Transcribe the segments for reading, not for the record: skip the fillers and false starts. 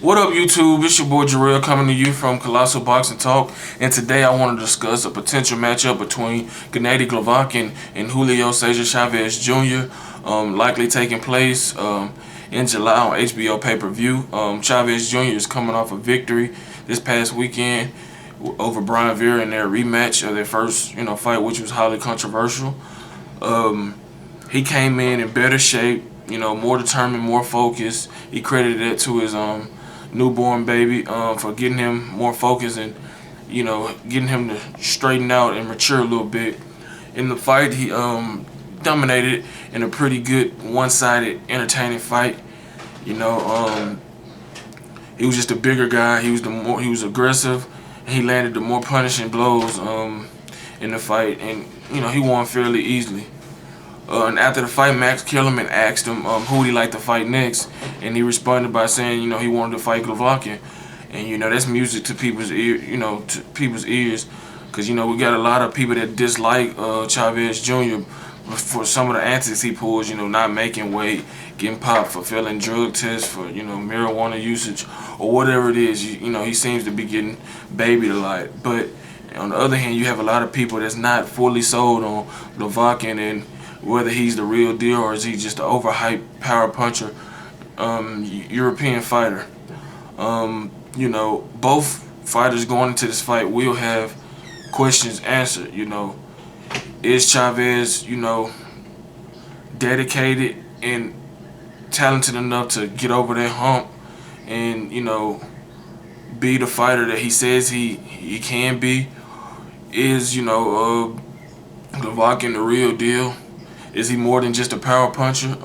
What up, YouTube? It's your boy Jarrell coming to you from Colossal Boxing Talk, and today I want to discuss a potential matchup between Gennady Golovkin and Julio Cesar Chavez Jr. Likely taking place in July on HBO PPV. Chavez Jr. is coming off a victory this past weekend over Brian Vera in their rematch of their first fight, which was highly controversial. He came in better shape, more determined, more focused. He credited it to his newborn baby for getting him more focused and getting him to straighten out and mature a little bit. In the fight, he dominated in a pretty good one-sided, entertaining fight. He was just a bigger guy. He was aggressive. He landed the more punishing blows in the fight, and he won fairly easily. And after the fight, Max Kellerman asked him who would he like to fight next, and he responded by saying, he wanted to fight Golovkin, and that's music to people's ears, because we got a lot of people that dislike Chavez Jr. for some of the antics he pulls, not making weight, getting popped for failing drug tests, for marijuana usage or whatever it is. He seems to be getting babied a lot, but on the other hand, you have a lot of people that's not fully sold on Golovkin and whether he's the real deal or is he just an overhyped power puncher European fighter. Both fighters going into this fight will have questions answered. Is Chavez, dedicated and talented enough to get over that hump and, be the fighter that he says he can be? Is, Golovkin the real deal? Is he more than just a power puncher?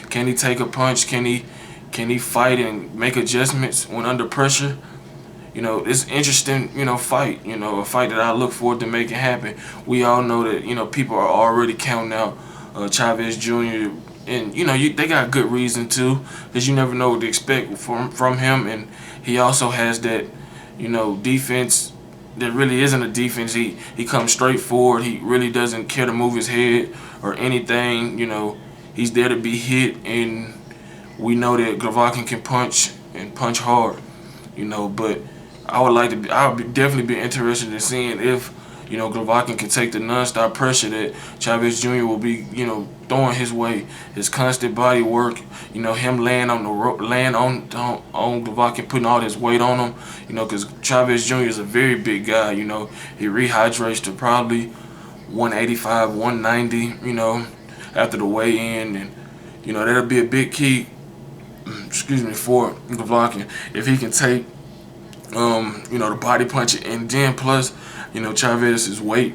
Can he take a punch? Can he fight and make adjustments when under pressure? It's an interesting, fight. A fight that I look forward to making happen. We all know that, people are already counting out Chavez Jr. And, they got good reason to, because you never know what to expect from him. And he also has that, defense that really isn't a defense. He comes straight forward. He really doesn't care to move his head or anything. He's there to be hit, and we know that Golovkin can punch and punch hard. But I would definitely be interested in seeing if Golovkin can take the nonstop pressure that Chavez Jr. will be throwing his way. His constant body work, him laying on Golovkin, putting all his weight on him. Because Chavez Jr. is a very big guy. He rehydrates to probably 185, 190. After the weigh-in, and that'll be a big key. For Golovkin if he can take the body punch, and then plus Chavez's weight.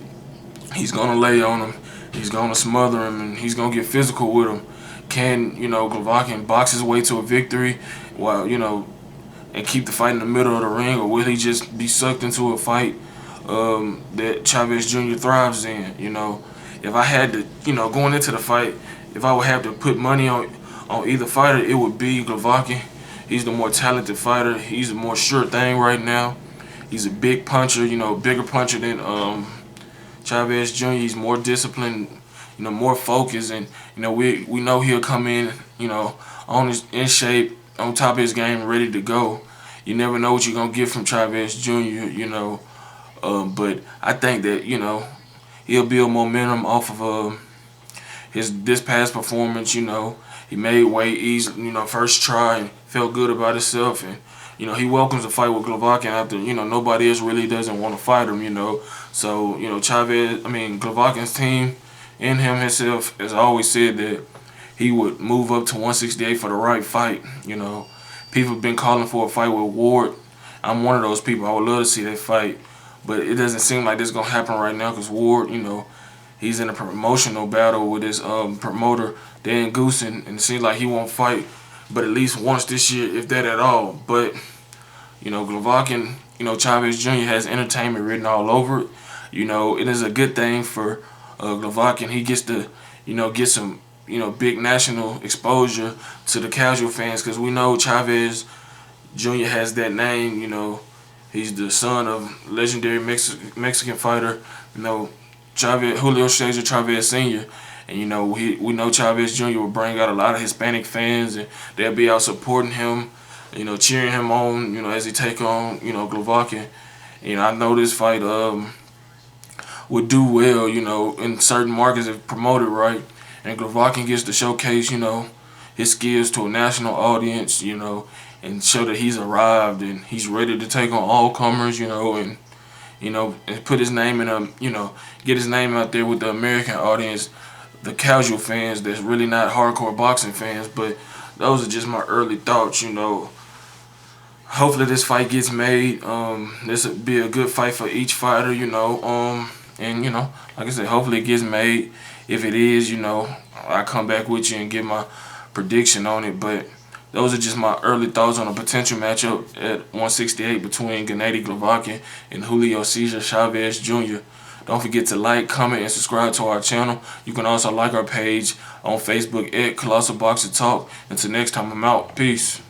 He's gonna lay on him, he's gonna smother him, and he's gonna get physical with him. Can Golovkin box his way to a victory while and keep the fight in the middle of the ring, or will he just be sucked into a fight that Chavez Jr. thrives in? If I had to going into the fight, if I would have to put money on either fighter, it would be Golovkin. He's the more talented fighter. He's a more sure thing right now. He's a big puncher, bigger puncher than Chavez Jr. He's more disciplined, more focused, and we know he'll come in, in shape, on top of his game, ready to go. You never know what you're gonna get from Chavez Jr. But I think that he'll build momentum off of this past performance. He made weight easy, first try, and felt good about himself, and he welcomes the fight with Golovkin after nobody else really doesn't want to fight him. So Golovkin's team and him himself has always said that he would move up to 168 for the right fight. People have been calling for a fight with Ward. I'm one of those people. I would love to see that fight, but it doesn't seem like this is gonna happen right now because Ward, he's in a promotional battle with his promoter Dan Goosen, and it seems like he won't fight, but at least once this year, if that at all. But Golovkin, Chavez Jr. has entertainment written all over it. It is a good thing for Golovkin. He gets to get some big national exposure to the casual fans, because we know Chavez Jr. has that name. He's the son of legendary Mexican fighter, Julio Cesar Chavez Sr. And we know Chavez Jr. will bring out a lot of Hispanic fans, and they'll be out supporting him. cheering him on, as he take on, Golovkin. I know this fight would do well, in certain markets if promoted right. And Golovkin gets to showcase, his skills to a national audience, and show that he's arrived and he's ready to take on all comers, and put his name in get his name out there with the American audience, the casual fans that's really not hardcore boxing fans. But those are just my early thoughts. Hopefully this fight gets made. This would be a good fight for each fighter. And like I said, hopefully it gets made. If it is, I come back with you and give my prediction on it. But those are just my early thoughts on a potential matchup at 168 between Gennady Golovkin and Julio Cesar Chavez Jr. Don't forget to like, comment, and subscribe to our channel. You can also like our page on Facebook at Colossal Boxer Talk. Until next time, I'm out. Peace.